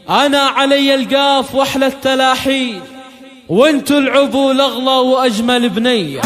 أنا علي القاف وأحلى التلاحين، وانتو العبوا الأغلى وأجمل بنية.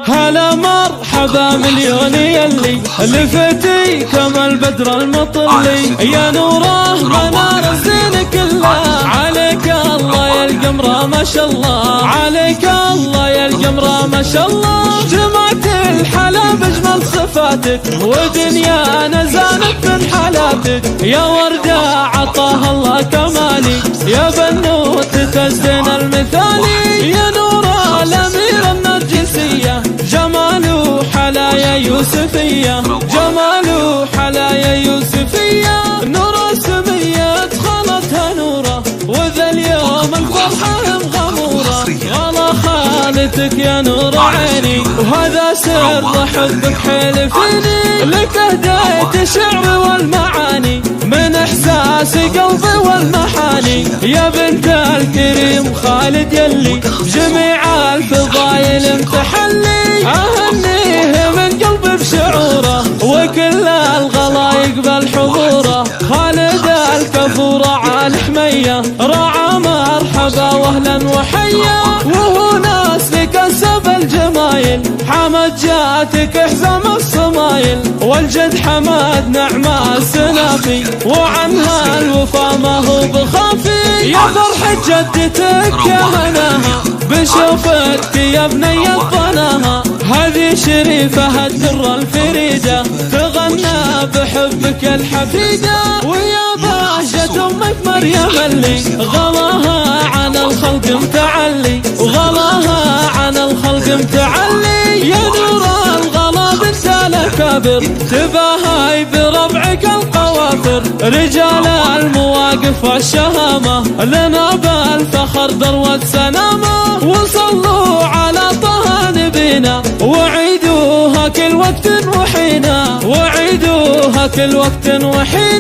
هلا مرحبا مليون يلي لفتي كما البدر المطلي، يا نوره منار الزين كله، عليك الله يا القمرة ما شاء الله، عليك الله يا القمرة ما شاء الله. جمعت الحلا بأجمل صفاتك ودنيانا زانت من حالاتك، يا وردة عطاها الله كمالي، يا بنوتة الزين المثالي، يا نوره الأميرة النرجسية، جماله حلايا يوسفية، جماله حلايا يوسفية. نورة سمية ادخلتها نورة، وذا اليوم الفرحة مغمورة، غلا خالتك يا نور عيني، وهذا سر حبك حيل فيني، لك هديت الشعر والمعاني، من احساس قلبي والمحاني، يا بنت الكريم خالد يلي جميع الفضايل امتحلي، اهنيه من قلبي بشعوره، وكل الغلا يقبل حضوره، خالد الكفور عال حميه، رعى مرحبا واهلا وحيا، وهو ناس لكسب الجمايل، حمد جاتك حزام الصمايل، والجد حمد نعمة السنافي، وعنها الوفا ما هو بخافي، يا فرحة جدتك يا هناها بشوفتك يا بنية ضناها، هذه شريفة الدرة الفريدة، تغنى بحبك الحفيدة، ويا بهجة أمك مريم اللي غلاها عن الخلق متعلي، وغلاها عن الخلق متعلي، يا نور الغلا بنت الأكابر، تباهي بربعك القوافر، رجال المواقف والشهامة، لنا بالفخر ذروة سنامة، وصلوا على طه نبينا، وعيدوها كل وقت وحينا، وعيدوها كل وقت وحينا.